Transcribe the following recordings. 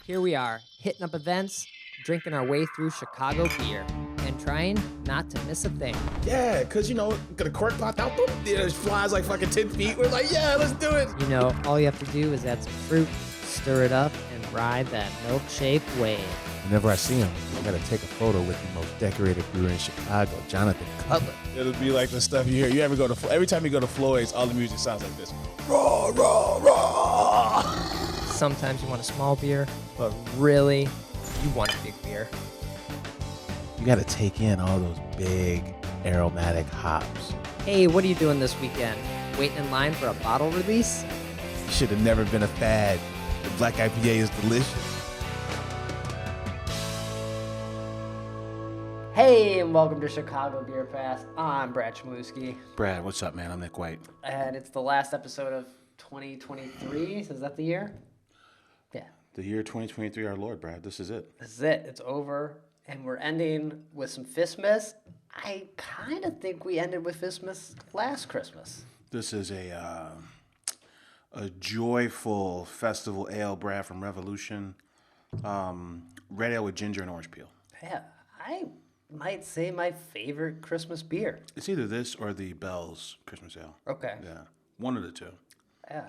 Here we are, hitting up events, drinking our way through Chicago beer, and trying not to miss a thing. Yeah, because, got a cork popped out, boom, it flies like fucking 10 feet. We're like, yeah, let's do it. All you have to do is add some fruit, stir it up, and ride that milk-shaped wave. Whenever I see him, I gotta take a photo with the most decorated brewer in Chicago, Jonathan Cutler. It'll be like the stuff you hear. You ever go to, every time you go to Floyd's, all the music sounds like this. Raw, raw, raw. Sometimes you want a small beer, but really, you want a big beer. You gotta take in all those big aromatic hops. Hey, what are you doing this weekend? Waiting in line for a bottle release? You should have never been a fad. The black IPA is delicious. Hey, and welcome to Chicago Beer Pass. I'm Brad Chmielewski, Brad, what's up, man? I'm Nik White. and it's the last episode of 2023. Is that the year? Yeah, The year 2023, our Lord, Brad. This is it. this is it. It's over, and we're ending with some Fistmas. I kind of think we ended with Fistmas last Christmas. This is a joyful festival ale, Brad, from Revolution. Red ale with ginger and orange peel. Yeah, I might say my favorite Christmas beer. It's either this or the Bell's Christmas ale. Okay. Yeah, one of the two. Yeah.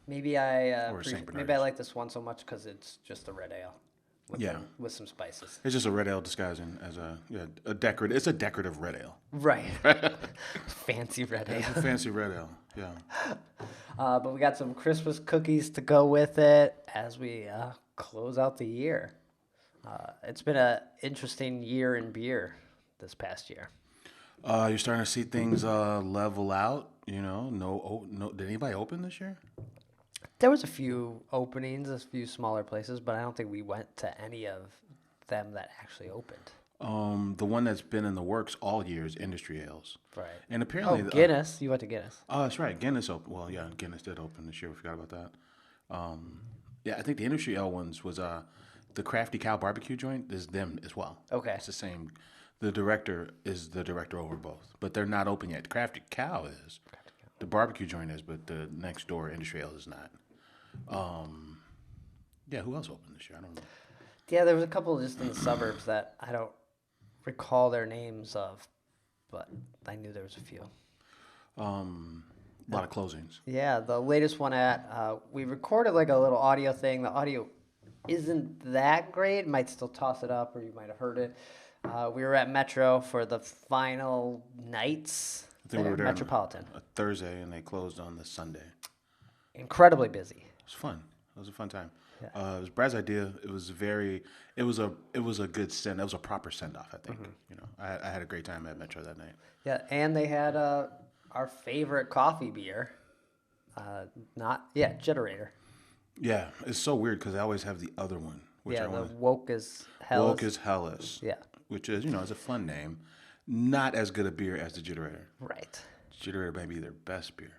Maybe I Or St. maybe I Bernard's. like this one so much because it's just a red ale. With some spices. It's just a red ale disguising as a decorative. It's a decorative red ale. Right. Fancy red ale. It's a fancy red ale. Yeah. But we got some Christmas cookies to go with it as we close out the year. It's been an interesting year in beer this past year. You're starting to see things level out. No. Did anybody open this year? There was a few openings, a few smaller places, but I don't think we went to any of them that actually opened. The one that's been in the works all year is Industry Ales. Right. And apparently, Guinness. You went to Guinness. Oh, that's right. Guinness opened. Well, yeah, Guinness did open this year. We forgot about that. Yeah, I think the Industry Ale ones was the Crafty Cow barbecue joint is them as well. Okay. It's the same. The director is the director over both, but they're not open yet. Crafty Cow is. The barbecue joint is, but the next door Industry Ale is not. Yeah, who else opened this year? I don't know. Yeah, there was a couple just in the suburbs that I don't recall their names of, but I knew there was a few. A lot of closings. Yeah, the latest one we recorded like a little audio thing. The audio isn't that great. Might still toss it up, or you might have heard it. We were at Metro for the final nights. I think we were there Metropolitan. on a Thursday, and they closed on the Sunday. Incredibly busy. It was fun. It was a fun time. Yeah. It was Brad's idea. It was a good send. It was a proper send off. I think. I had a great time at Metro that night. Yeah, and they had our favorite coffee beer. Jitterator. Yeah, it's so weird because I always have the other one, which Yeah, the Woke is Hell. Woke is Hellas. Yeah. Which is is a fun name. Not as good a beer as the Jitterator. Right. Jitterator may be their best beer.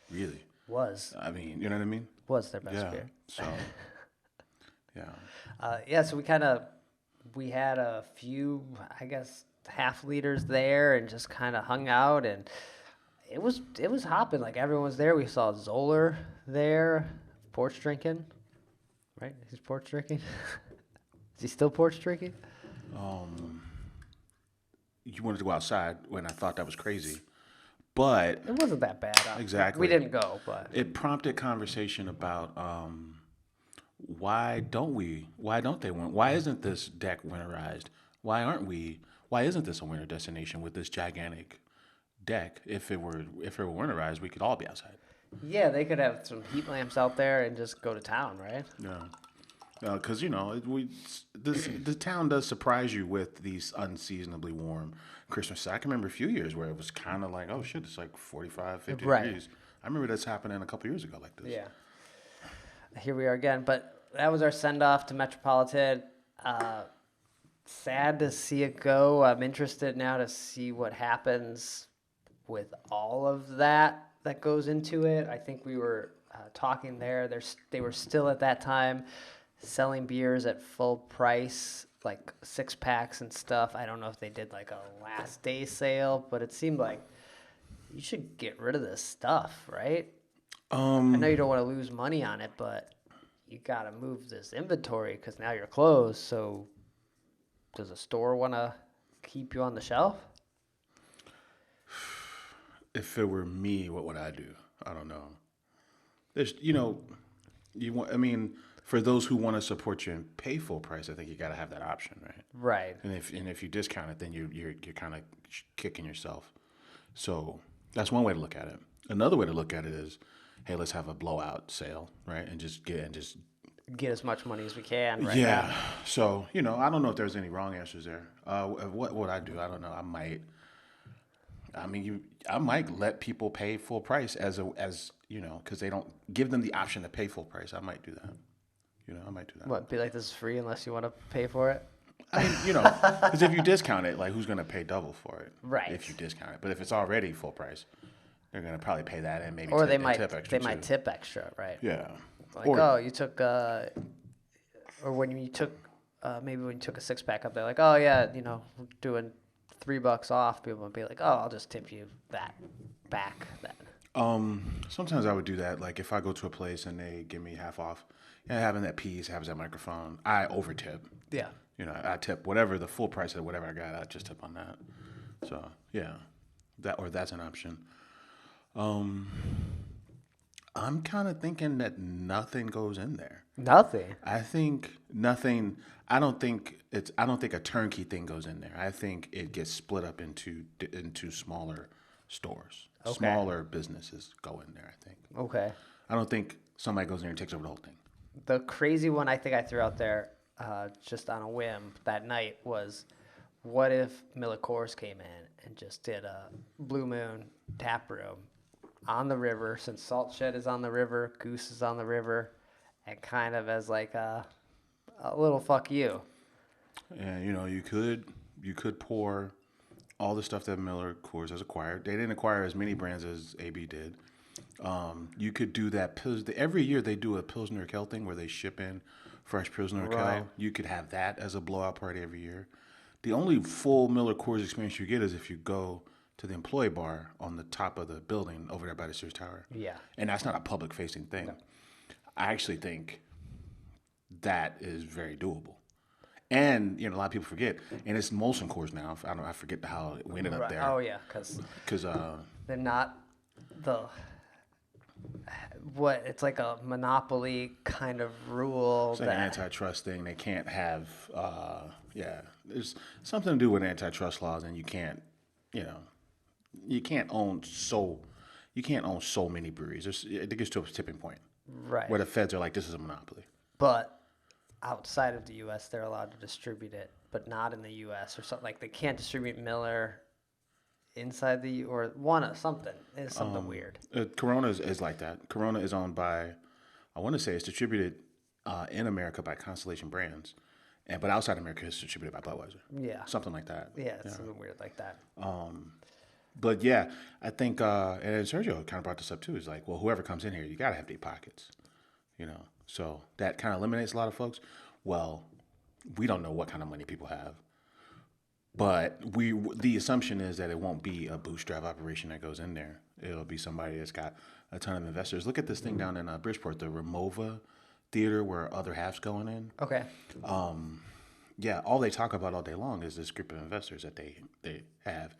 Really. Was I mean, you know what I mean? was their best Yeah. beer. So. Yeah. So we had a few, I guess, half liters there and just kind of hung out, and it was hopping. Like everyone was there. We saw Zoller there, porch drinking. Right? He's porch drinking. Is he still porch drinking? You wanted to go outside when I thought that was crazy, but It wasn't that bad. Exactly. We didn't go, but it prompted conversation about why don't they want? Why isn't this deck winterized? Why isn't this a winter destination with this gigantic deck? If it were winterized, we could all be outside. yeah, they could have some heat lamps out there and just go to town, right? Yeah. Because the town does surprise you with these unseasonably warm Christmas. I can remember a few years where it was kind of like, oh shit, it's like 45, 50 Right. degrees. I remember that's happening a couple years ago like this. Yeah. Here we are again. But that was our send-off to Metropolitan. Sad to see it go. I'm interested now to see what happens with all of that goes into it. I think we were talking there. They were still at that time selling beers at full price, like 6-packs and stuff. I don't know if they did like a last day sale, but it seemed like you should get rid of this stuff, right? I know you don't want to lose money on it, but you got to move this inventory because now you're closed. So does a store want to keep you on the shelf? If it were me, what would I do? I don't know. There's, you want. I mean, for those who want to support you and pay full price, I think you got to have that option, right? Right. And if you discount it, then you're kind of kicking yourself. So that's one way to look at it. Another way to look at it is, hey, let's have a blowout sale, right? And just Get as much money as we can right yeah. now. So I don't know if there's any wrong answers there. What would I do? I don't know. I might let people pay full price because they don't give them the option to pay full price. I might do that. I might do that. What, be like, this is free unless you want to pay for it? I mean, because if you discount it, like, who's going to pay double for it? Right. If you discount it. But if it's already full price, they're going to probably pay that and maybe Or tip extra. they might tip extra, right? Yeah. Like, oh, you took, or when you took, maybe when you took a 6-pack up, they're like, oh yeah, we're doing $3 off. People would be like, oh, I'll just tip you that back then. Sometimes I would do that. Like if I go to a place and they give me half off, having that piece, having that microphone, I over tip. Yeah. I tip whatever the full price of whatever I got. I just tip on that. So yeah, that's an option. I'm kind of thinking that nothing goes in there. Nothing. I think nothing. I don't think a turnkey thing goes in there. I think it gets split up into smaller stores. Okay. Smaller businesses go in there, I think. Okay. I don't think somebody goes in there and takes over the whole thing. The crazy one I think I threw out there just on a whim that night was, what if Miller Coors came in and just did a Blue Moon tap room on the river, since Salt Shed is on the river, Goose is on the river, and kind of as like a little fuck you. And you could pour all the stuff that Miller Coors has acquired. They didn't acquire as many brands as AB did. You could do that. Every year they do a Pilsner Kel thing where they ship in fresh Pilsner Kel. Right. You could have that as a blowout party every year. The only full Miller Coors experience you get is if you go to the employee bar on the top of the building over there by the Sears Tower. Yeah. And that's not a public facing thing. No. I actually think that is very doable. And a lot of people forget, and it's Molson Coors now. I forget how we ended up there. Oh yeah, because they're not it's like a monopoly kind of rule. It's like an antitrust thing. They can't have there's something to do with antitrust laws, and you can't own so many breweries. It gets to a tipping point, right, where the feds are like, this is a monopoly. But outside of the U.S., they're allowed to distribute it, but not in the U.S. or something. Like they can't distribute Miller inside something. It's something weird. Corona is like that. Corona is owned by, I want to say it's distributed in America by Constellation Brands, but outside America it's distributed by Budweiser. Yeah. Something like that. Yeah, it's something weird like that. But yeah, I think, and Sergio kind of brought this up too, is like, well, whoever comes in here, you got to have deep pockets, So that kind of eliminates a lot of folks. Well, we don't know what kind of money people have. But the assumption is that it won't be a bootstrap operation that goes in there. It'll be somebody that's got a ton of investors. Look at this thing down in Bridgeport, the Ramova Theater where Other Half's going in. Okay. Yeah, all they talk about all day long is this group of investors that they have.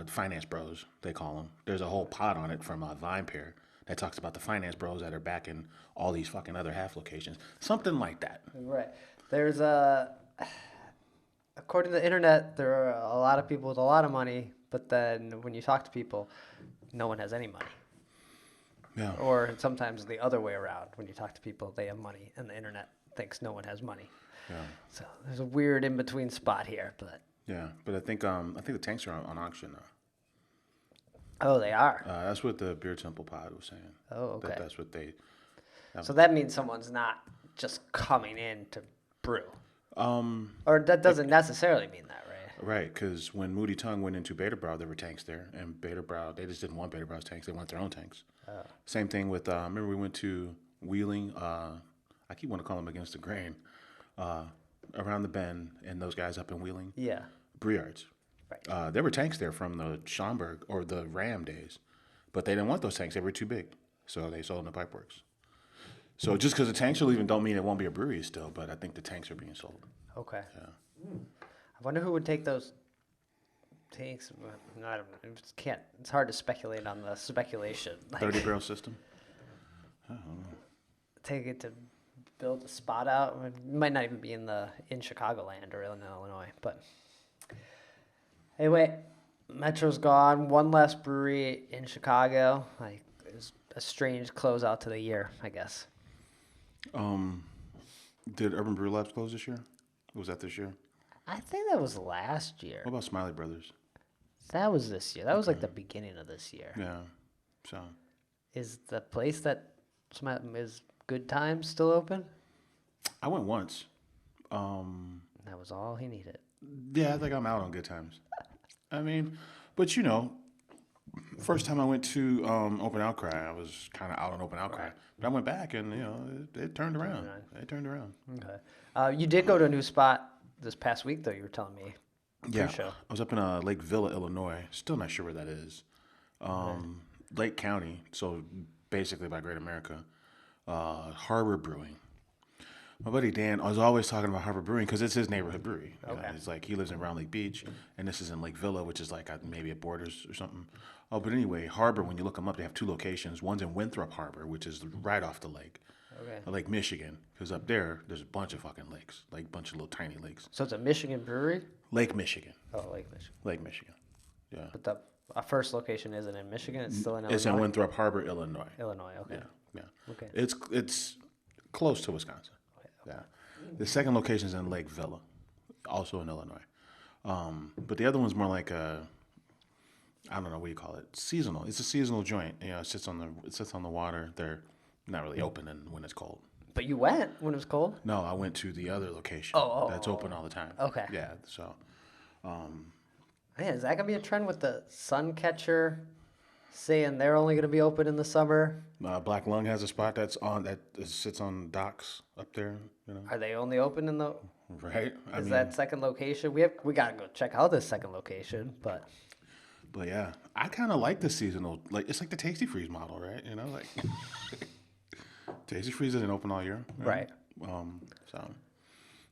Finance bros, they call them. There's a whole pod on it from VinePair that talks about the finance bros that are backing all these fucking Other Half locations. Something like that. Right. There's according to the internet, there are a lot of people with a lot of money, but then when you talk to people, no one has any money. Yeah. Or sometimes the other way around. When you talk to people, they have money, and the internet thinks no one has money. Yeah. So there's a weird in-between spot here, but. Yeah, but I think the tanks are on auction now. Oh, they are. That's what the Beer Temple pod was saying. Oh, okay. That's what they. So that means someone's not just coming in to brew. Or that doesn't necessarily mean that, right? Right, because when Moody Tongue went into Beta Brow, there were tanks there, and Beta Brow, they just didn't want Beta Brow's tanks; they want their own tanks. Oh. Same thing with. Remember, we went to Wheeling. I keep wanting to call them Against the Grain, around the bend, and those guys up in Wheeling. Yeah. Briards. Right. There were tanks there from the Schaumburg or the Ram days, but they didn't want those tanks. They were too big, so they sold them to Pipeworks. So just because the tanks are leaving don't mean it won't be a brewery still, but I think the tanks are being sold. Okay. Yeah. I wonder who would take those tanks. I don't know. It can't. It's hard to speculate on the speculation. 30-barrel system. Take it to build a spot out. It might not even be in Chicagoland or in Illinois. But anyway, Metro's gone. One less brewery in Chicago. Like, it's a strange closeout to the year, I guess. Did Urban Brew Labs close this year? Was that this year? I think that was last year. What about Smiley Brothers? That was this year. That was like the beginning of this year. Yeah. So. Is the place that is Good Times still open? I went once. That was all he needed. Yeah, I think I'm out on Good Times. I mean, but first time I went to Open Outcry, I was kind of out on Open Outcry. Right. But I went back and, it turned around. It turned around. Okay. You did go to a new spot this past week, though, you were telling me. Yeah. Pre-show. I was up in Lake Villa, Illinois. Still not sure where that is. Lake County, so basically by Great America. Harbor Brewing. My buddy Dan, I was always talking about Harbor Brewing because it's his neighborhood brewery. Okay. It's like he lives in Round Lake Beach, and this is in Lake Villa, which is like maybe at Borders or something. Oh, but anyway, Harbor, when you look them up, they have two locations. One's in Winthrop Harbor, which is right off the lake. Okay. Lake Michigan, because up there's a bunch of fucking lakes, like a bunch of little tiny lakes. So it's a Michigan brewery? Lake Michigan. Oh, Lake Michigan. Lake Michigan, yeah. But the first location isn't in Michigan, it's still in Illinois? It's in Winthrop Harbor, Illinois. Illinois, okay. Yeah. Okay. It's close to Wisconsin. Okay. Yeah. The second location is in Lake Villa, also in Illinois. But the other one's more like I don't know, what do you call it? Seasonal. It's a seasonal joint. It sits on the water. They're not really open when it's cold. But you went when it was cold? No, I went to the other location. That's open all the time. Okay. Yeah. So. Man, is that gonna be a trend with the Suncatcher saying they're only gonna be open in the summer? Black Lung has a spot that sits on docks up there. Are they only open in the? Right. Is that second location? We gotta go check out this second location, but. But yeah, I kind of like the seasonal. Like it's like the Tasty Freeze model, right? Like Tasty Freeze isn't open all year, right? So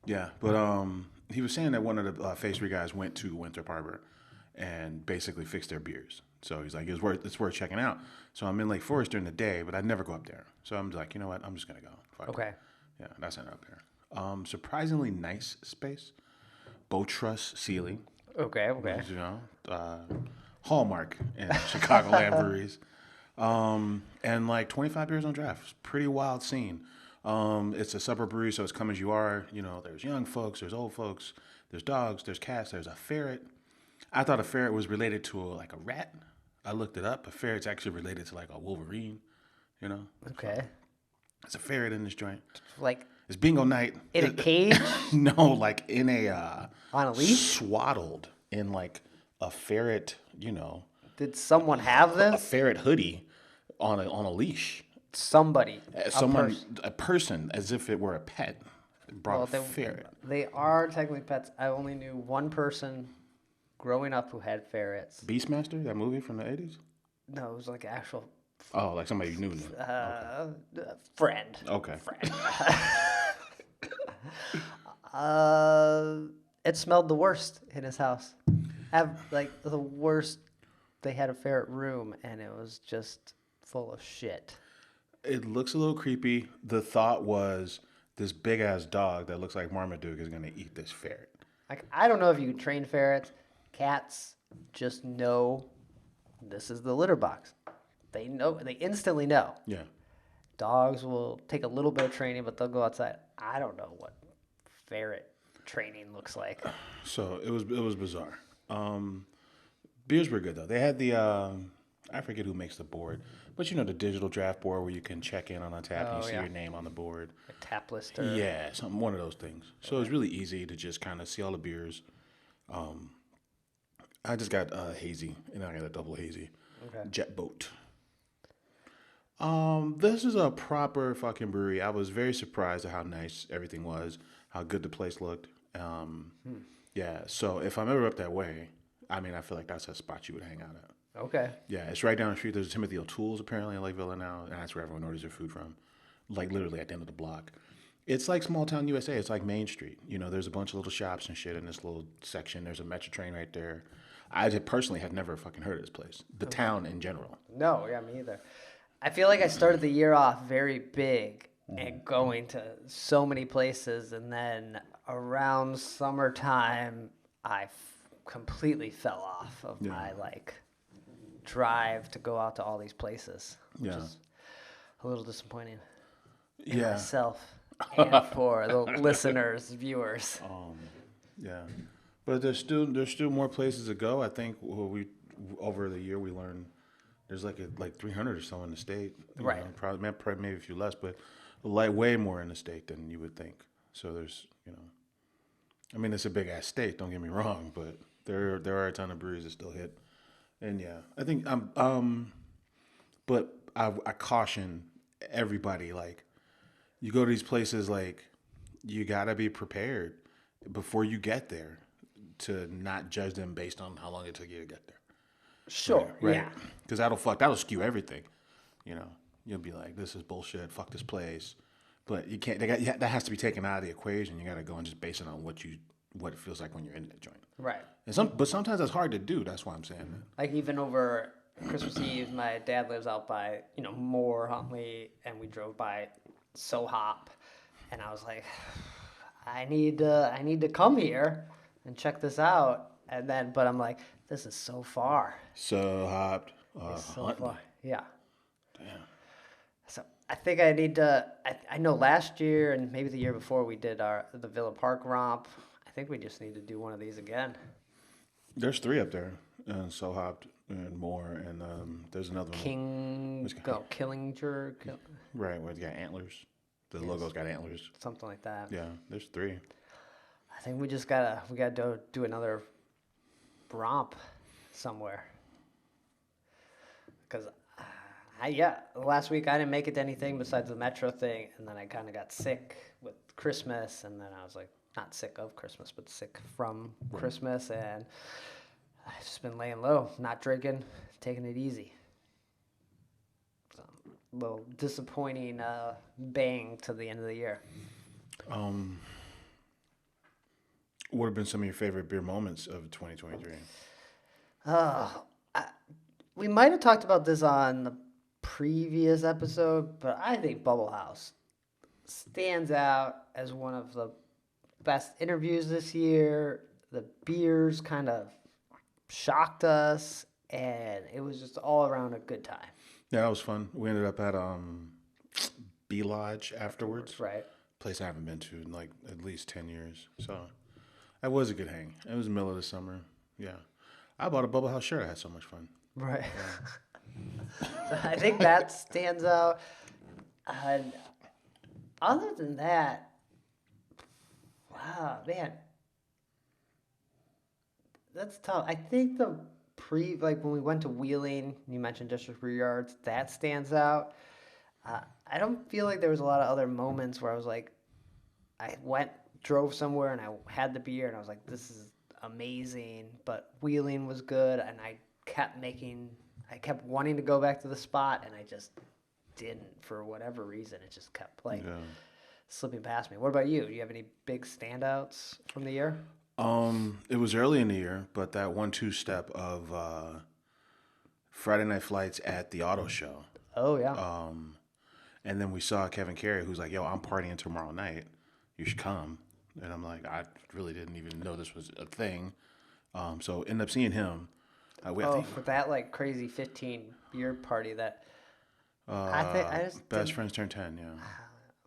yeah, but he was saying that one of the Phase 3 guys went to Winthrop Harbor and basically fixed their beers. So he's like, it's worth checking out. So I'm in Lake Forest during the day, but I never go up there. So I'm like, you know what? I'm just gonna go. Fuck okay. It. Yeah, that's ended up there. Surprisingly nice space. Boat truss ceiling. Okay. Hallmark in Chicagoland breweries. And like 25 beers on draft. It's a pretty wild scene. It's a supper brewery, so it's come as you are. There's young folks, there's old folks, there's dogs, there's cats, there's a ferret. I thought a ferret was related to a rat. I looked it up. A ferret's actually related to like a wolverine, Okay. So it's a ferret in this joint. Like it's bingo night. In a cage? No, like in a on a leash? Swaddled in like a ferret, Did someone have this? A ferret hoodie on a leash. Somebody. A person, as if it were a pet, brought a ferret. They are technically pets. I only knew one person growing up who had ferrets. Beastmaster, that movie from the 80s? No, it was like actual. Oh, like somebody you knew. Friend. Okay. Friend. It smelled the worst in his house. Like the worst. They had a ferret room, and it was just full of shit. It looks a little creepy. The thought was this big ass dog that looks like Marmaduke is gonna eat this ferret. Like I don't know if you can train ferrets. Cats just know this is the litter box. They know. They instantly know. Yeah. Dogs will take a little bit of training, but they'll go outside. I don't know what ferret training looks like. So it was bizarre. Beers were good though. They had the I forget who makes the board, but the digital draft board where you can check in on a tap and you see your name on the board. A tap lister. Yeah, one of those things. So it was really easy to just kind of see all the beers. I just got hazy, and I got a double hazy. Okay. Jet Boat. This is a proper fucking brewery. I was very surprised at how nice everything was, how good the place looked. Yeah, so if I'm ever up that way, I feel like that's a spot you would hang out at. Okay. Yeah, it's right down the street. There's Timothy O'Toole's apparently in Lake Villa now, and that's where everyone orders their food from. like literally at the end of the block. It's like small town USA. It's like Main Street. You know, there's a bunch of little shops and shit in this little section. There's a metro train right there. Personally had never fucking heard of this place. The town in general. No, yeah, me either. I feel like I started the year off very big and going to so many places, and then around summertime, completely fell off of my like drive to go out to all these places, which is a little disappointing in myself and for the listeners, viewers. Yeah, but there's still more places to go. I think over the year we learned there's like 300 or so in the state. Right. You know, probably maybe a few less, but way more in the state than you would think. So there's I mean it's a big ass state. Don't get me wrong, but there are a ton of breweries that still hit. And yeah, I think but I caution everybody, like, you go to these places, like, you gotta be prepared before you get there to not judge them based on how long it took you to get there. Sure. Right? Yeah. Because that'll skew everything. You know, you'll be like, this is bullshit. Fuck this place. But you can't. That has to be taken out of the equation. You got to go and just base it on what it feels like when you're in that joint. Right. But sometimes that's hard to do. That's why I'm saying that. Like even over Christmas Eve, my dad lives out by Moore, Huntley, and we drove by Sohop, and I was like, I need to come here and check this out. And then, but I'm like, this is so far. So hopped. So far. Yeah. Damn. So I think I need to. I know last year and maybe the year before we did the Villa Park romp. I think we just need to do one of these again. There's 3 up there, and So Hopped and more, and there's another one. Killinger. Right, where it's got antlers. The logo's got antlers. Something like that. Yeah, there's 3. I think we gotta do another romp somewhere. Because last week I didn't make it to anything besides the Metro thing, and then I kind of got sick with Christmas, and then I was like, not sick of Christmas, but sick from Christmas, and I've just been laying low, not drinking, taking it easy. So, a little disappointing bang to the end of the year. What have been some of your favorite beer moments of 2023? We might have talked about this on the previous episode, but I think Bubble House stands out as one of the best interviews this year. The beers kind of shocked us, and it was just all around a good time. Yeah, that was fun. We ended up at B Lodge afterwards. Right. Place I haven't been to in like at least 10 years. So that was a good hang. It was the middle of the summer. Yeah. I bought a Bubble House shirt. I had so much fun. Right. Yeah. So I think that stands out. And other than that, wow, man, that's tough. I think when we went to Wheeling, you mentioned District Brew Yards, that stands out. I don't feel like there was a lot of other moments where I was like, drove somewhere and I had the beer and I was like, this is amazing. But Wheeling was good, and I kept wanting to go back to the spot, and I just didn't for whatever reason. It just kept slipping past me. What about you? Do you have any big standouts from the year? It was early in the year, but that 1-2 step of Friday night flights at the auto show. Oh yeah. And then we saw Kevin Carey, who's like, "Yo, I'm partying tomorrow night. You should come." And I'm like, I really didn't even know this was a thing. So ended up seeing him. For that like crazy 15 beer party that I just best friends turn 10. Yeah.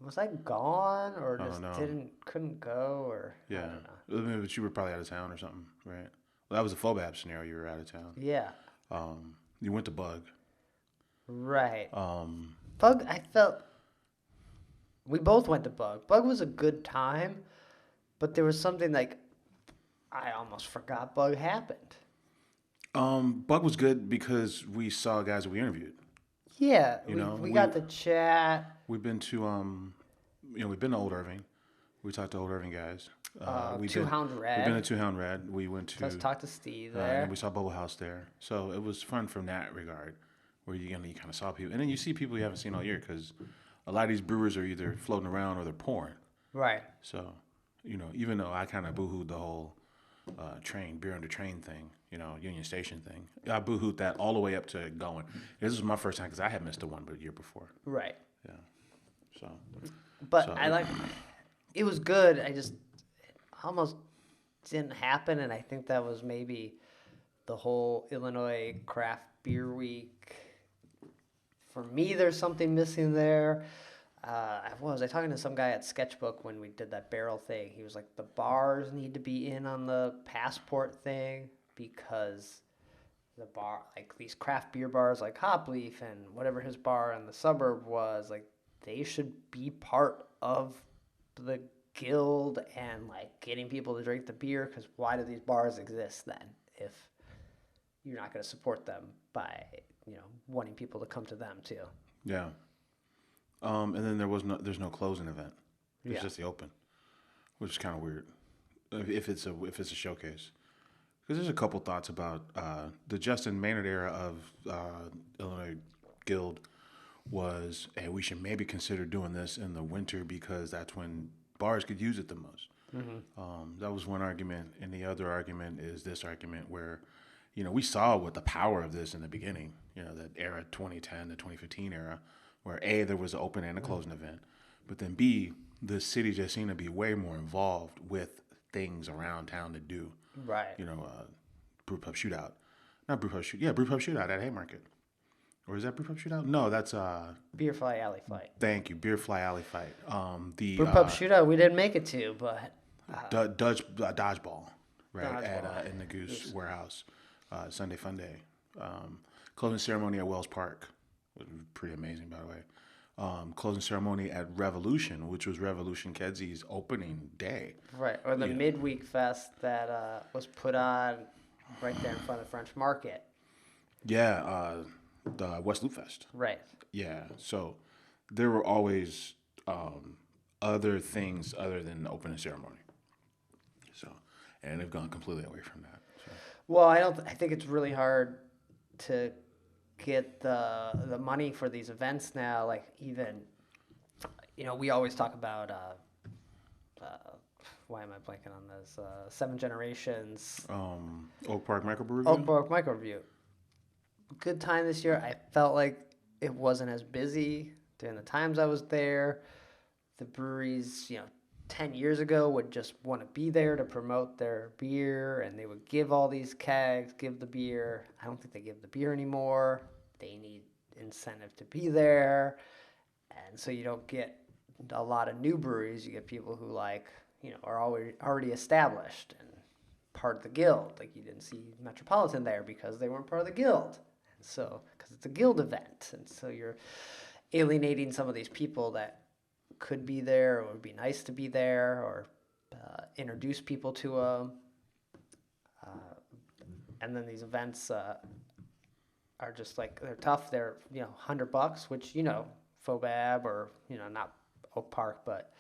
Was I gone or just know. couldn't go or Yeah. I don't know. But you were probably out of town or something, right? Well, that was a Phobab scenario. You were out of town. Yeah. You went to Bug. Right. Bug, we both went to Bug. Bug was a good time, but there was something like, I almost forgot Bug happened. Bug was good because we saw guys that we interviewed. Yeah, we got to chat. We've been to, we've been to Old Irving. We talked to Old Irving guys. Two Hound Red. We've been to Two Hound Red. We went to. Let's talk to Steve there. And we saw Bubble House there. So it was fun from that regard, where you kind of saw people, and then you see people you haven't seen all year because a lot of these brewers are either floating around or they're pouring. Right. So, even though I kind of boohooed the whole beer under train thing, Union Station thing, I boohooed that all the way up to going. This was my first time because I had missed one, but a year before. Right. Yeah. So. But So it was good. It almost didn't happen, and I think that was maybe the whole Illinois Craft Beer Week. For me, there's something missing there. I was talking to some guy at Sketchbook when we did that barrel thing. He was like, the bars need to be in on the passport thing because the bar, like these craft beer bars like Hop Leaf and whatever his bar in the suburb was, like they should be part of the guild and like getting people to drink the beer, because why do these bars exist then if you're not going to support them by wanting people to come to them too? Yeah. And then there's no closing event. It's just the open, which is kind of weird. If it's a showcase, because there's a couple thoughts about the Justin Maynard era of Illinois Guild was, hey, we should maybe consider doing this in the winter because that's when bars could use it the most. Mm-hmm. That was one argument, and the other argument is this argument where, we saw what the power of this in the beginning. That era, 2010 to 2015 era, where A, there was an open and a closing event, but then B, the city just seemed to be way more involved with things around town to do. Right. Brew pub shootout, not brew pub shoot, yeah, brew pub shootout at Haymarket, or is that brew pub shootout? No, that's Beer Fly Alley Fight. Thank you, Beer Fly Alley Fight. The brew pub shootout we didn't make it to, but dodgeball, right, Dodgeball. in the Goose Warehouse, Sunday Fun Day. Closing ceremony at Wells Park was pretty amazing, by the way. Closing ceremony at Revolution, which was Revolution Kedsy's opening day. Right, or the midweek fest that was put on right there in front of the French Market. Yeah, the West Loop Fest. Right. Yeah, so there were always other things other than the opening ceremony. So, and they've gone completely away from that. So. Well, I think it's really hard to get the money for these events now. Like even, we always talk about why am I blanking on this? 7 Generations. Oak Park Microbrew. Oak Park Microbrew. Good time this year. I felt like it wasn't as busy during the times I was there. The breweries, 10 years ago would just want to be there to promote their beer, and they would give all these kegs, give the beer. I don't think they give the beer anymore. They need incentive to be there. And so you don't get a lot of new breweries. You get people who are already established and part of the guild. Like you didn't see Metropolitan there because they weren't part of the guild. And so, because it's a guild event. And so you're alienating some of these people that could be there, or would be nice to be there, or introduce people to them. And then these events are just they're tough. They're $100, which Fobab or not Oak Park, but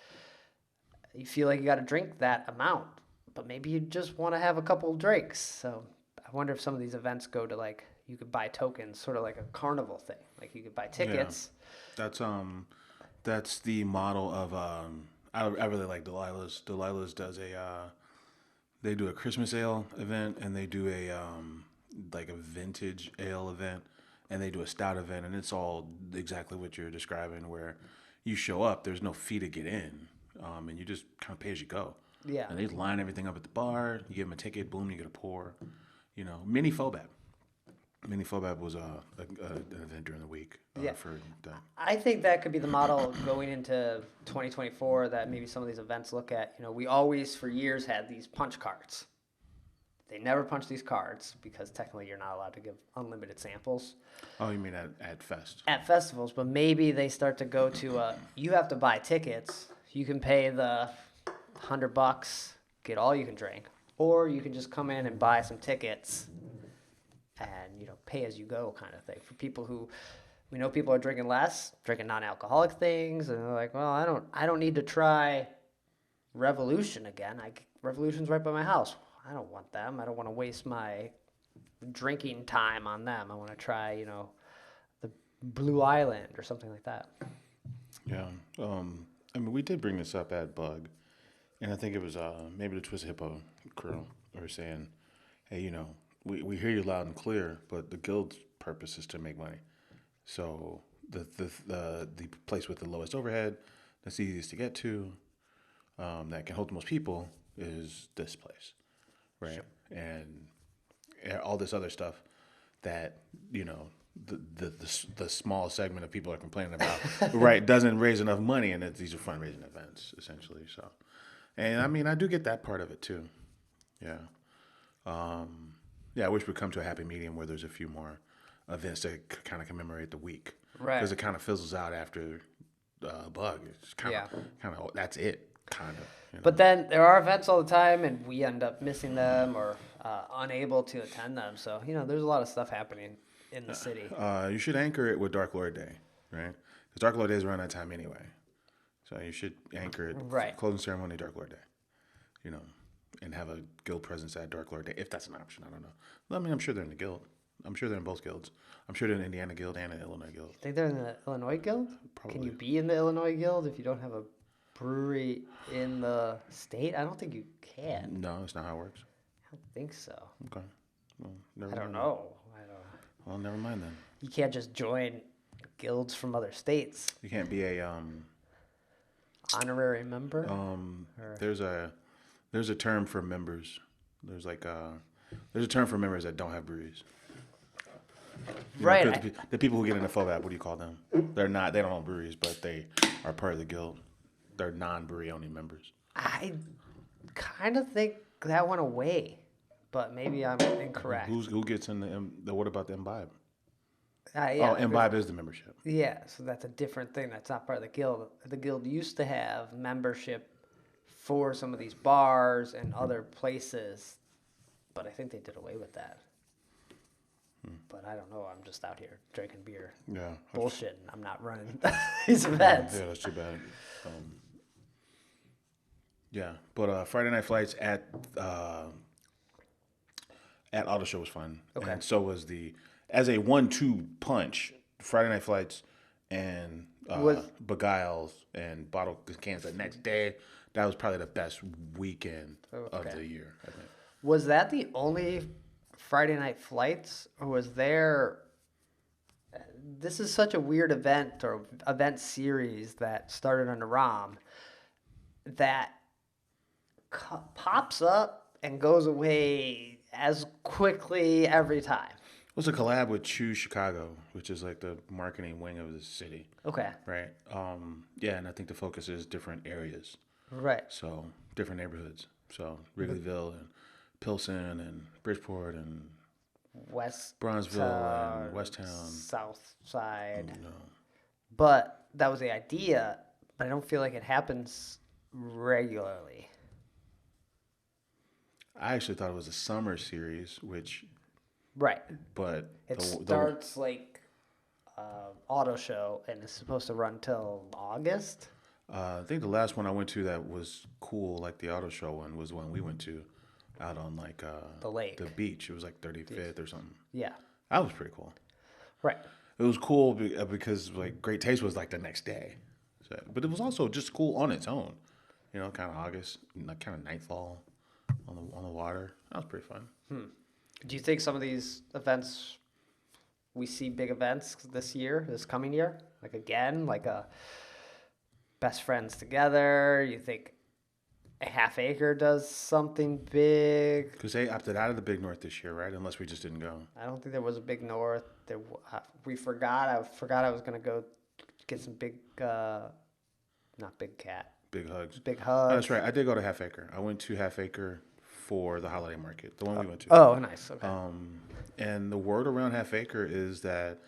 you feel like you got to drink that amount. But maybe you just want to have a couple drinks. So I wonder if some of these events go to you could buy tokens, sort of like a carnival thing. Like you could buy tickets. Yeah. That's the model of I really like Delilah's. Delilah's does they do a Christmas ale event, and they do a vintage ale event, and they do a stout event, and it's all exactly what you're describing, where you show up, there's no fee to get in, and you just kind of pay as you go. Yeah. And they line everything up at the bar. You give them a ticket, boom, you get a pour. Mini Fobab. Mini Fobab was an event during the week. For that. I think that could be the model going into 2024 that maybe some of these events look at. We always, for years, had these punch cards. They never punch these cards because technically you're not allowed to give unlimited samples. Oh, you mean at Fest? At festivals, but maybe they start to go to, you have to buy tickets. You can pay the $100, get all you can drink. Or you can just come in and buy some tickets and, pay as you go kind of thing. For people who, we know people are drinking less, drinking non-alcoholic things, and they're like, well, I don't need to try Revolution again. Revolution's right by my house. I don't want them. I don't want to waste my drinking time on them. I want to try, the Blue Island or something like that. Yeah. I mean, we did bring this up at Bug, and I think it was maybe the Twisted Hippo crew were saying, hey, we hear you loud and clear, but the guild's purpose is to make money. So the place with the lowest overhead, that's easiest to get to, that can hold the most people is this place, right? Sure. And all this other stuff that the small segment of people are complaining about, right, doesn't raise enough money, and these are fundraising events essentially. So, and I mean, I do get that part of it too. Yeah. Yeah, I wish we'd come to a happy medium where there's a few more events that kind of commemorate the week, right? Because it kind of fizzles out after Bug. It's kind of that's it, kind of. But then there are events all the time, and we end up missing them or unable to attend them. So there's a lot of stuff happening in the city. You should anchor it with Dark Lord Day, right? Because Dark Lord Day is around that time anyway. So you should anchor it, right? Closing ceremony, Dark Lord Day, and have a guild presence at Dark Lord Day, if that's an option. I don't know. Well, I mean, I'm sure they're in the guild. I'm sure they're in both guilds. I'm sure they're in the Indiana Guild and the Illinois Guild. You think they're in the Illinois Guild? Probably. Can you be in the Illinois Guild if you don't have a brewery in the state? I don't think you can. No, that's not how it works. I don't think so. Okay. Well, I don't know. Well, never mind then. You can't just join guilds from other states. You can't be a honorary member. There's a term for members. There's a term for members that don't have breweries. Right. The people who get in the FOBAP, what do you call them? They don't own breweries, but they are part of the guild. They're non-brewery owning members. I kind of think that went away, but maybe I'm incorrect. Who gets in the what about the Imbibe? Yeah, Imbibe is the membership. Yeah, so that's a different thing. That's not part of the guild. The guild used to have membership for some of these bars and other places, but I think they did away with that. But I don't know. I'm just out here drinking beer. Yeah. Bullshitting. I'm not running these events. Yeah, that's too bad. Yeah, but Friday Night Flights at Auto Show was fun. Okay. And so was as a 1-2 punch, Friday Night Flights and Beguiles and Bottle Cans the next day. That was probably the best weekend of the year, I think. Was that the only Friday Night Flights, or was there? This is such a weird event or event series that started under ROM that pops up and goes away as quickly every time. It was a collab with Choose Chicago, which is like the marketing wing of the city. Okay. Right. Yeah, and I think the focus is different areas. Right. So different neighborhoods. So Wrigleyville and Pilsen and Bridgeport and Bronzeville and Westtown. South Side. No. But that was the idea, but I don't feel like it happens regularly. I actually thought it was a summer series, which... Right. But... It starts like auto show, and it's supposed to run till August. I think the last one I went to that was cool, like the auto show one, was one we went to out on like the lake, the beach. It was like 35th or something. Yeah, that was pretty cool. Right. It was cool because like Great Taste was like the next day, but it was also just cool on its own. Kind of August, like kind of nightfall on the water. That was pretty fun. Do you think some of these events, we see big events this coming year, like again, like a Best Friends Together? You think a Half Acre does something big? Because they opted out of the Big North this year, right? Unless we just didn't go. I don't think there was a Big North. We forgot. I forgot I was gonna go get some big, not Big Cat. Big Hugs. Big Hugs. Oh, that's right. I did go to Half Acre. I went to Half Acre for the holiday market, the one we went to. Oh, nice. Okay. And the word around Half Acre is that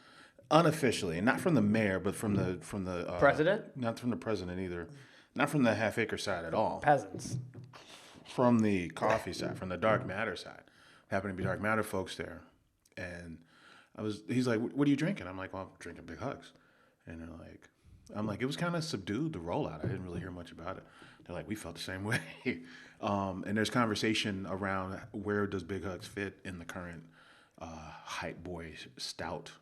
unofficially, not from the mayor, but from the president. Not from the president either. Not from the Half Acre side at all. Peasants. From the coffee side, from the Dark Matter side. Happened to be Dark Matter folks there, and he's like, "What are you drinking?" I'm like, "Well, I'm drinking Big Hugs," and they're like. I'm like, it was kind of subdued, the rollout. I didn't really hear much about it. They're like, we felt the same way. And there's conversation around where does Big Hugs fit in the current hype boy stout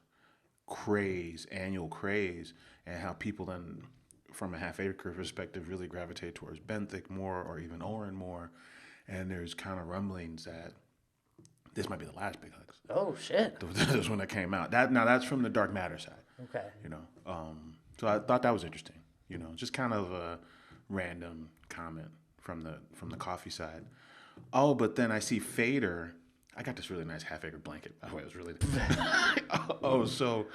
craze, annual craze, and how people then from a half acre perspective, really gravitate towards benthic more or even Oran more. And there's kind of rumblings that this might be the last Big Hugs. Oh shit. This one that came out. That's from the Dark Matter side. Okay. So I thought that was interesting. Just kind of a random comment from the coffee side. Oh, but then I see Fader. I got this really nice half acre blanket. By the way, it was really. So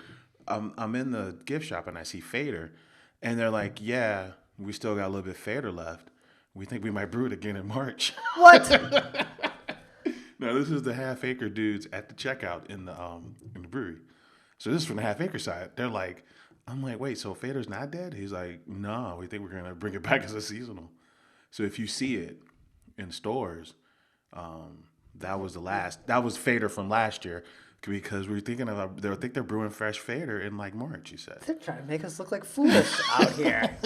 I'm in the gift shop and I see Fader, and they're like, "Yeah, we still got a little bit Fader left. We think we might brew it again in March." What? No, this is the half acre dudes at the checkout in the brewery. So this is from the half acre side. They're like, I'm like, wait, so Fader's not dead? He's like, no, we think we're gonna bring it back as a seasonal. So if you see it in stores, that was the last. That was Fader from last year because we're thinking of. They think they're brewing fresh Fader in like March. He said. They're trying to make us look like foolish out here.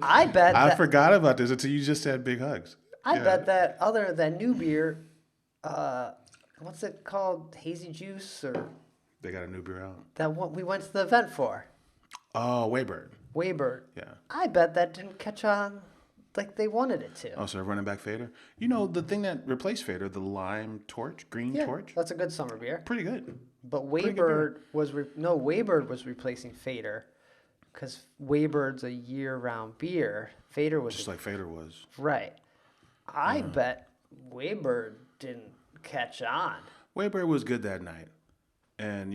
I bet. I forgot about this until you just said Big Hugs. I bet that other than new beer, what's it called? Hazy juice or They got a new beer out. that one we went to the event for. Oh, Waybird. Waybird. Yeah. I bet that didn't catch on like they wanted it to. Oh, so they're running back Fader. The thing that replaced Fader, the lime torch, green Yeah, torch, that's a good summer beer. pretty good. But Pretty good Waybird was Waybird was replacing Fader, because Waybird's a year-round beer. Fader was Just like Fader was. right. I bet Waybird didn't catch on. Waybird was good that night, and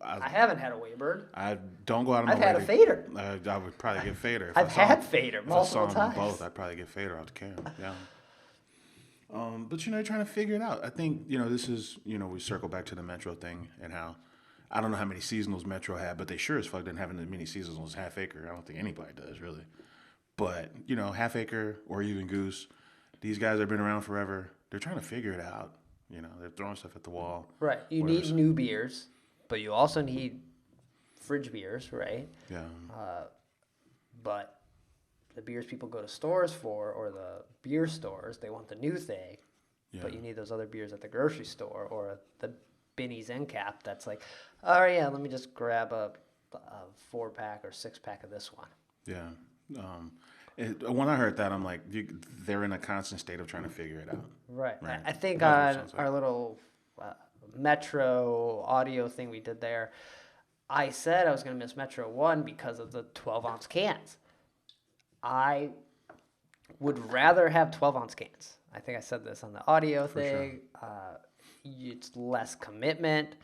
I haven't had a Waybird. I don't go out of my I've way had a to- Fader. I would probably get Fader. If I've I saw had them- Fader if I saw multiple them times. both, I'd probably get Fader out the can. Yeah. But you're trying to figure it out. I think this is we circle back to the Metro thing and how I don't know how many seasonals Metro had, but they sure as fuck didn't have as many seasonals as Half Acre. I don't think anybody does really. But Half Acre or even Goose, these guys have been around forever. They're trying to figure it out. They're throwing stuff at the wall. Right. You need new beers, but you also need fridge beers, right? Yeah. But the beers people go to stores for, or the beer stores, they want the new thing. Yeah. But you need those other beers at the grocery store or the Binny's end cap. That's like, oh yeah, let me just grab a 4-pack or 6-pack of this one. Yeah. When I heard that, I'm like, they're in a constant state of trying to figure it out. Right. Right. I think That's what it on sounds like. our little Metro audio thing we did there, I said I was going to miss Metro 1 because of the 12-ounce cans. I would rather have 12-ounce cans. I think I said this on the audio thing. It's less commitment.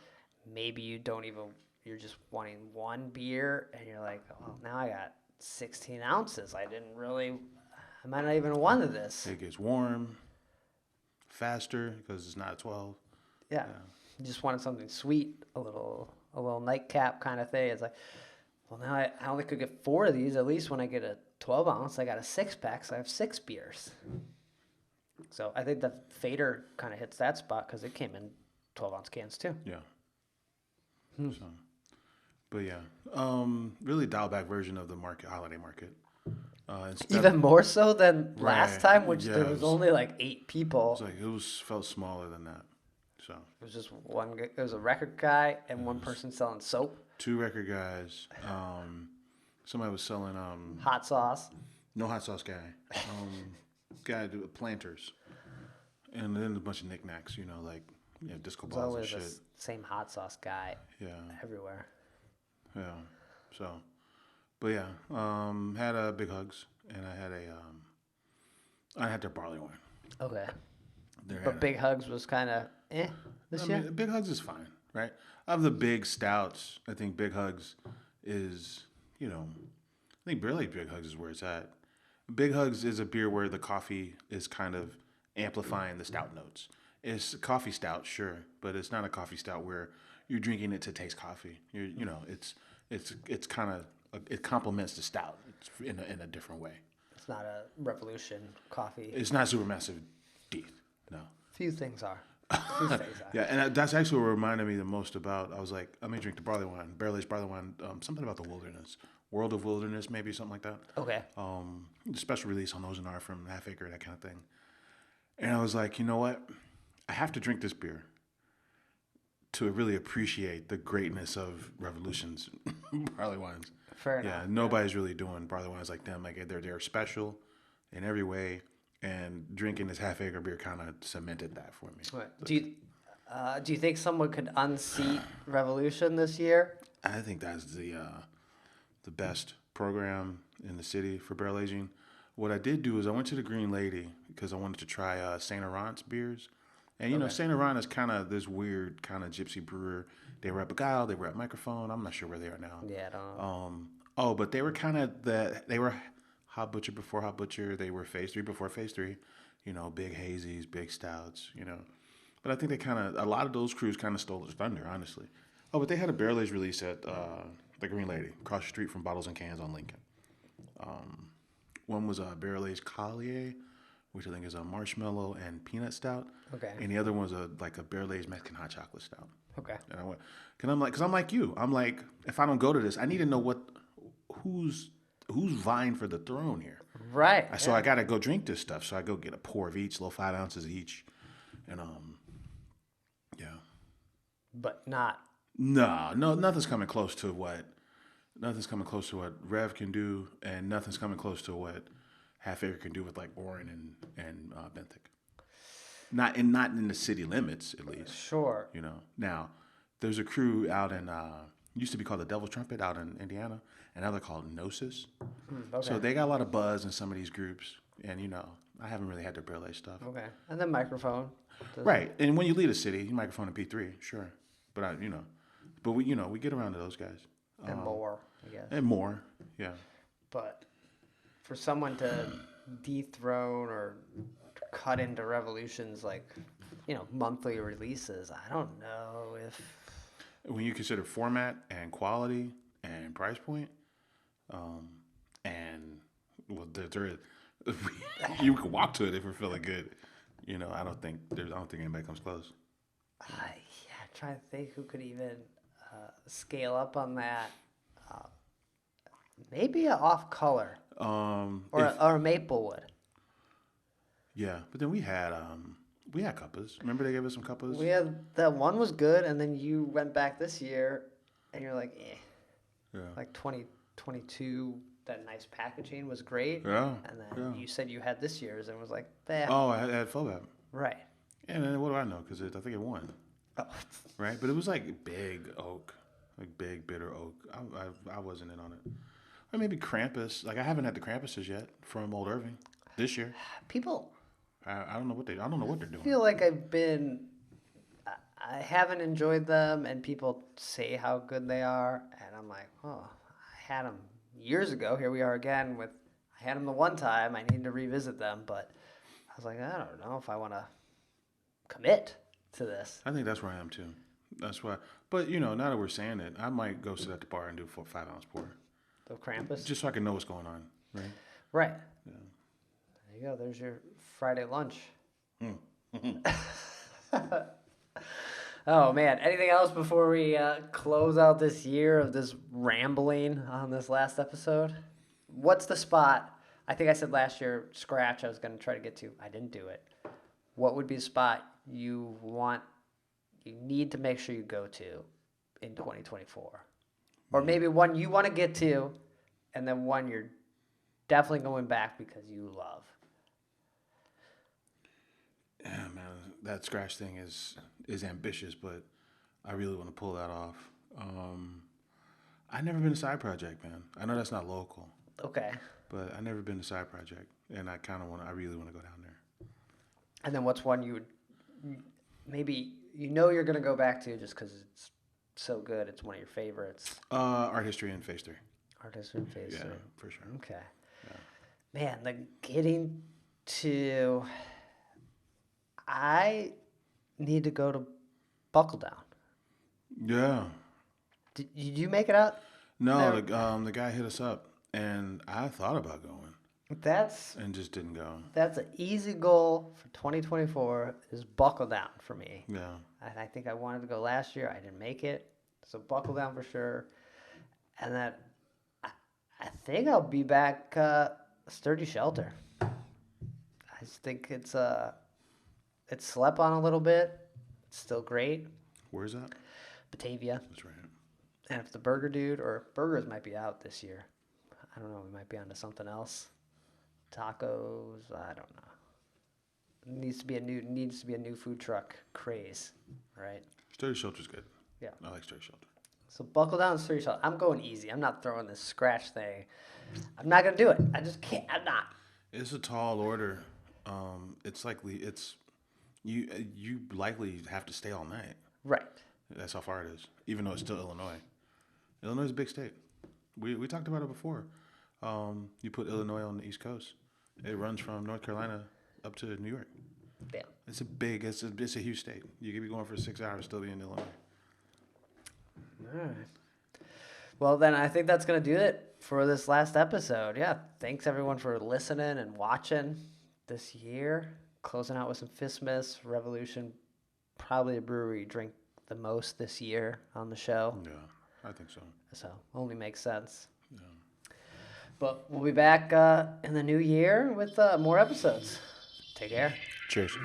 Maybe you're just wanting one beer, and you're like, oh, now I got 16 ounces. I might not even have wanted this. It gets warm, faster because it's not a 12. Yeah. You just wanted something sweet, a little nightcap kind of thing. It's like, well, now I only could get 4 of these. At least when I get a 12-ounce, I got a 6-pack, so I have 6 beers. So I think the Fader kind of hits that spot because it came in 12-ounce cans too. Yeah. So, but yeah, really dial back version of the holiday market. Even more so than last Right. time, which Yeah, there it was was- only like 8 people. Felt smaller than that. So It was just one. It was a record guy and one person selling soap, 2 record guys. Somebody was selling hot sauce. no hot sauce guy. Guy do planters, and then a bunch of knickknacks. Disco There's balls and always shit. the same hot sauce guy Yeah. everywhere. Yeah. So, but yeah, had a Big Hugs, and I had their barley wine. Okay. There But Big Hugs was kind of this year. Big Hugs is fine, right? Of the big stouts, I think Big Hugs is, I think really Big Hugs is where it's at. Big Hugs is a beer where the coffee is kind of amplifying the stout notes. It's a coffee stout, sure, but it's not a coffee stout where you're drinking it to taste coffee. It's kind of it complements the stout in a different way. It's not a Revolution coffee. It's not supermassive deep, no. Few things are. Few things are. Yeah, and that's actually what reminded me the most about. I was like, let me drink the barley wine, barrel-aged barley wine. Something about the wilderness, World of Wilderness, maybe something like that. Okay. Special release on those and R from Half Acre, that kind of thing. And I was like, you know what? I have to drink this beer to really appreciate the greatness of Revolution's barley wines. Fair Yeah, enough. nobody's really doing barley wines like them. Like they're special in every way, and drinking this half acre beer kind of cemented that for me. Right. Do you think someone could unseat Revolution this year? I think that's the best program in the city for barrel aging. What I did do is I went to the Green Lady because I wanted to try Saint Laurent's beers. And, you know, Saint Laurent is kind of this weird kind of gypsy brewer. They were at Beguile, they were at Microphone. I'm not sure where they are now. Yeah, I don't know. But they were they were Hot Butcher before Hot Butcher. They were Phase 3 before Phase 3. You know, big hazies, big stouts, you know. But I think a lot of those crews kind of stole his thunder, honestly. Oh, but they had a barrel age release at the Green Lady, across the street from Bottles and Cans on Lincoln. One was a barrel aged Collier, which I think is a marshmallow and peanut stout. Okay. And the other one's a barrel aged Mexican hot chocolate stout. Okay. And I went, because I'm like you. I'm like, if I don't go to this, I need to know who's vying for the throne here. Right. So I got to go drink this stuff. So I go get a pour of each, little 5 ounces each, and yeah. But not. No, nothing's coming close to what Rev can do, and nothing's coming close to what Half Acre can do with like Orin and Benthic. Not in the city limits, at least. Sure. You know. Now, there's a crew out in used to be called the Devil's Trumpet out in Indiana, and now they're called Gnosis. Okay. So they got a lot of buzz in some of these groups, and you know, I haven't really had their barrel age stuff. Okay. And then microphone. Right, and when you leave a city, microphone and P3, sure, but we get around to those guys. And more, I guess. And more, yeah. But for someone to dethrone or cut into Revolution's monthly releases, I don't know if. When you consider format and quality and price point, and you can walk to it if we're feeling good. You know, I don't think anybody comes close. I'm trying to think who could even scale up on that. Maybe a off color or Maplewood. Yeah, but then we had cuppas. Remember they gave us some cuppas? We had that one was good, and then you went back this year, and you're like, eh. Yeah. Like 2022, that nice packaging was great. Yeah. And then you said you had this year's, and was like, eh. Oh, I had Fobab. Right. And then what do I know? Because I think it won. Oh. Right, but it was like big oak, like big bitter oak. I wasn't in on it. Or maybe Krampus. Like I haven't had the Krampuses yet from Old Irving this year. People. I don't know what they're doing. I feel like I haven't enjoyed them, and people say how good they are, and I'm like, oh, I had them years ago. Here we are again I had them the one time. I need to revisit them, but I was like, I don't know if I want to commit to this. I think that's where I am too. That's why. But now that we're saying it, I might go sit at the bar and do 4 5 ounce pour. The Krampus? Just so I can know what's going on, right? Right. Yeah. There you go. There's your Friday lunch. Oh, man. Anything else before we close out this year of this rambling on this last episode? What's the spot? I think I said last year, scratch, I was going to try to get to. I didn't do it. What would be a spot you need to make sure you go to in 2024? Or maybe one you want to get to, and then one you're definitely going back because you love. Yeah, man, that scratch thing is ambitious, but I really want to pull that off. I've never been to Side Project, man. I know that's not local. Okay. But I've never been to Side Project, and I really want to go down there. And then what's one you would maybe you're going to go back to just because it's so good, it's one of your favorites? Art History and Phase 3. Art History and Phase 3. Yeah, for sure. Okay. Yeah. Man, the getting to... I need to go to Buckle Down. Yeah. Did you make it out? No, the guy hit us up, and I thought about going. And just didn't go. That's an easy goal for 2024 is Buckle Down for me. Yeah. And I think I wanted to go last year. I didn't make it. So Buckle Down for sure. And then I think I'll be back Sturdy Shelter. I just think it's slept on a little bit. It's still great. Where's that? Batavia. That's right. And if the Burger Dude or burgers might be out this year, I don't know. We might be onto something else. Tacos. I don't know. Needs to be a new food truck craze, right? Sturdy Shelter's good. Yeah. I like Sturdy Shelter. So buckle down, Sturdy Shelter. I'm going easy. I'm not throwing this scratch thing. I'm not gonna do it. I just can't. I'm not. It's a tall order. It's likely you likely have to stay all night. Right. That's how far it is, even though it's still Illinois. Illinois is a big state. We talked about it before. You put Illinois on the East Coast. It runs from North Carolina up to New York. Damn. It's a huge state. You could be going for 6 hours, still be in Illinois. All right. Well, then I think that's going to do it for this last episode. Yeah. Thanks, everyone, for listening and watching this year. Closing out with some Fistmas, Revolution. Probably a brewery you drink the most this year on the show. Yeah, I think so. So, only makes sense. Yeah. But we'll be back in the new year with more episodes. Take care. Cheers.